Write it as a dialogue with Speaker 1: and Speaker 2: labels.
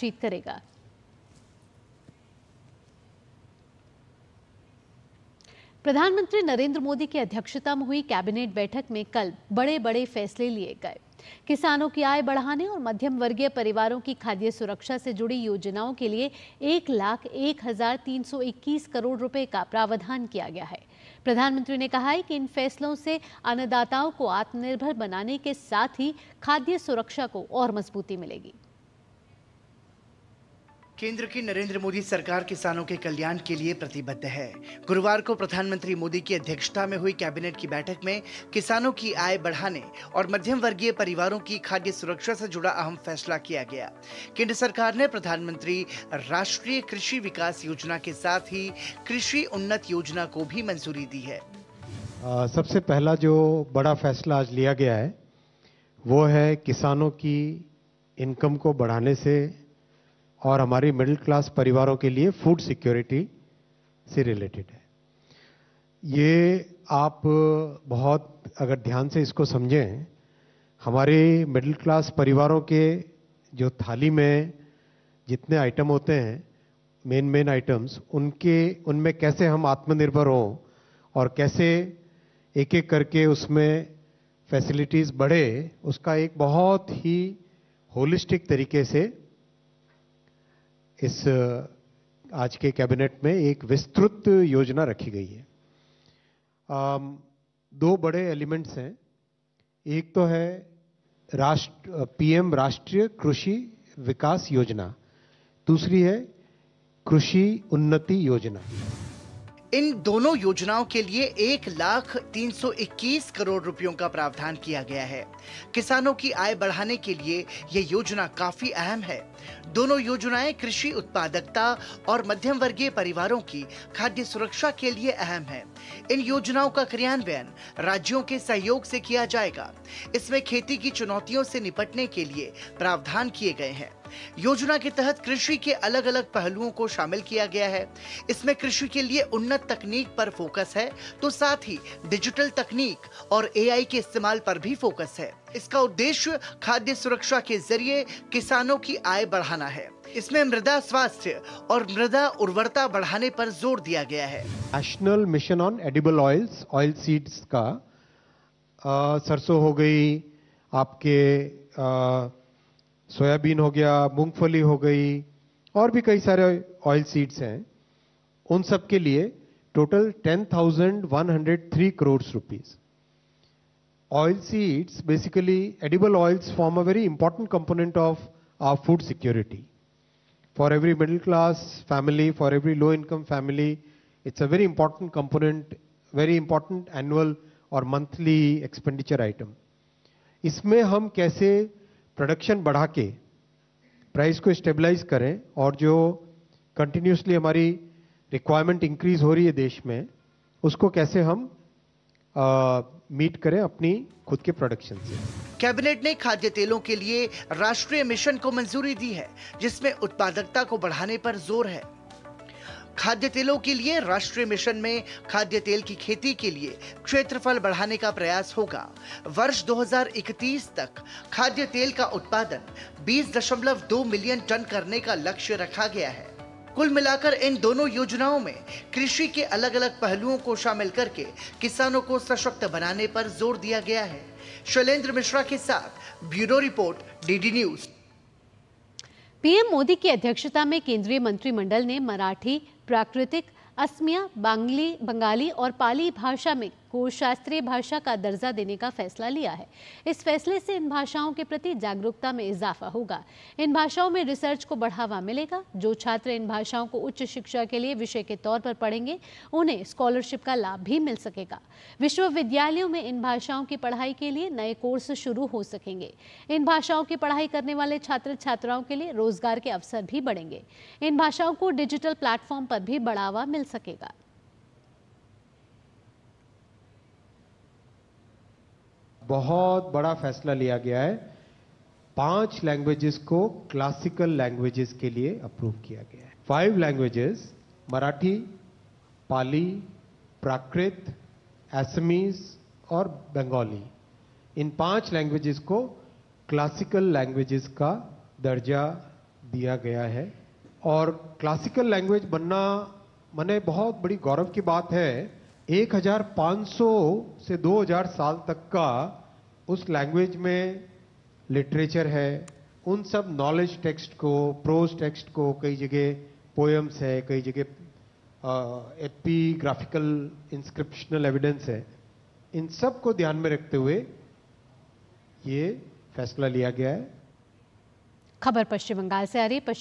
Speaker 1: बातचीत करेगा। प्रधानमंत्री नरेंद्र मोदी की अध्यक्षता में हुई कैबिनेट बैठक में कल बड़े बड़े फैसले लिए गए। किसानों की आय बढ़ाने और मध्यम वर्गीय परिवारों की खाद्य सुरक्षा से जुड़ी योजनाओं के लिए 1,01,321 करोड़ रुपए का प्रावधान किया गया है। प्रधानमंत्री ने कहा है कि इन फैसलों से अन्नदाताओं को आत्मनिर्भर बनाने के साथ ही खाद्य सुरक्षा को और मजबूती मिलेगी।
Speaker 2: केंद्र की नरेंद्र मोदी सरकार किसानों के कल्याण के लिए प्रतिबद्ध है। गुरुवार को प्रधानमंत्री मोदी की अध्यक्षता में हुई कैबिनेट की बैठक में किसानों की आय बढ़ाने और मध्यम वर्गीय परिवारों की खाद्य सुरक्षा से जुड़ा अहम फैसला किया गया। केंद्र सरकार ने प्रधानमंत्री राष्ट्रीय कृषि विकास योजना के साथ ही कृषि उन्नत योजना को भी मंजूरी दी है।
Speaker 3: सबसे पहला जो बड़ा फैसला आज लिया गया है वो है किसानों की इनकम को बढ़ाने से और हमारी मिडिल क्लास परिवारों के लिए फूड सिक्योरिटी से रिलेटेड है। ये आप बहुत अगर ध्यान से इसको समझें, हमारे मिडिल क्लास परिवारों के जो थाली में जितने आइटम होते हैं, मेन आइटम्स, उनमें कैसे हम आत्मनिर्भर हों और कैसे एक एक करके उसमें फैसिलिटीज बढ़े, उसका एक बहुत ही होलिस्टिक तरीके से इस आज के कैबिनेट में एक विस्तृत योजना रखी गई है। दो बड़े एलिमेंट्स हैं। एक तो है पीएम राष्ट्रीय कृषि विकास योजना, दूसरी है कृषि उन्नति योजना।
Speaker 2: इन दोनों योजनाओं के लिए 1,03,21 करोड़ रुपयों का प्रावधान किया गया है। किसानों की आय बढ़ाने के लिए यह योजना काफी अहम है। दोनों योजनाएं कृषि उत्पादकता और मध्यम वर्गीय परिवारों की खाद्य सुरक्षा के लिए अहम है। इन योजनाओं का क्रियान्वयन राज्यों के सहयोग से किया जाएगा। इसमें खेती की चुनौतियों से निपटने के लिए प्रावधान किए गए हैं। योजना के तहत कृषि के अलग अलग पहलुओं को शामिल किया गया है। इसमें कृषि के लिए उन्नत तकनीक पर फोकस है, तो साथ ही डिजिटल तकनीक और एआई के इस्तेमाल पर भी फोकस है। इसका उद्देश्य खाद्य सुरक्षा के जरिए किसानों की आय बढ़ाना है। इसमें मृदा स्वास्थ्य और मृदा उर्वरता बढ़ाने पर जोर दिया गया है।
Speaker 3: National mission on edible oils, oil seeds का सरसों हो गई, आपके सोयाबीन हो गया, मूंगफली हो गई, और भी कई सारे ऑयल सीड्स हैं। उन सब के लिए total 10,103 crore rupees. Oil seeds, basically edible oils, form a very important component of our food security. For every middle class family, for every low income family, it's a very important component, very important annual or monthly expenditure item. इसमें हम कैसे production बढ़ा के price को stabilise करें और जो continuously हमारी रिक्वायरमेंट इंक्रीज हो रही है देश में, उसको कैसे हम मीट करें अपनी खुद के प्रोडक्शन से।
Speaker 2: कैबिनेट ने खाद्य तेलों के लिए राष्ट्रीय मिशन को मंजूरी दी है, जिसमें उत्पादकता को बढ़ाने पर जोर है। खाद्य तेलों के लिए राष्ट्रीय मिशन में खाद्य तेल की खेती के लिए क्षेत्रफल बढ़ाने का प्रयास होगा। वर्ष 2031 तक खाद्य तेल का उत्पादन 20.2 मिलियन टन करने का लक्ष्य रखा गया है। कुल मिलाकर इन दोनों योजनाओं में कृषि के अलग अलग पहलुओं को शामिल करके किसानों को सशक्त बनाने पर जोर दिया गया है। शैलेंद्र मिश्रा के साथ bureau report, DD news.
Speaker 1: PM Modi की अध्यक्षता में केंद्रीय मंत्रिमंडल ने मराठी, प्राकृतिक, असमिया, बंगाली और पाली भाषा में को शास्त्रीय भाषा का दर्जा देने का फैसला लिया है। इस फैसले से इन भाषाओं के प्रति जागरूकता में इजाफा होगा। इन भाषाओं में रिसर्च को बढ़ावा मिलेगा। जो छात्र इन भाषाओं को उच्च शिक्षा के लिए विषय के तौर पर पढ़ेंगे, उन्हें स्कॉलरशिप का लाभ भी मिल सकेगा। विश्वविद्यालयों में इन भाषाओं की पढ़ाई के लिए नए कोर्स शुरू हो सकेंगे। इन भाषाओं की पढ़ाई करने वाले छात्र छात्राओं के लिए रोजगार के अवसर भी बढ़ेंगे। इन भाषाओं को डिजिटल प्लेटफॉर्म पर भी बढ़ावा मिल सकेगा।
Speaker 3: बहुत बड़ा फैसला लिया गया है। 5 लैंग्वेजेस को क्लासिकल लैंग्वेजेस के लिए अप्रूव किया गया है। 5 लैंग्वेजेस, मराठी, पाली, प्राकृत, असमीज और बंगाली, इन 5 लैंग्वेजेस को क्लासिकल लैंग्वेजेस का दर्जा दिया गया है। और क्लासिकल लैंग्वेज बनना मने बहुत बड़ी गौरव की बात है। 1500 से 2000 साल तक का उस लैंग्वेज में लिटरेचर है। उन सब नॉलेज टेक्स्ट को, प्रोज टेक्स्ट को, कई जगह पोएम्स है, कई जगह एपिग्राफिकल इंस्क्रिप्शनल एविडेंस है। इन सब को ध्यान में रखते हुए ये फैसला लिया गया है।
Speaker 1: खबर पश्चिम बंगाल से आ रही। पश्चिम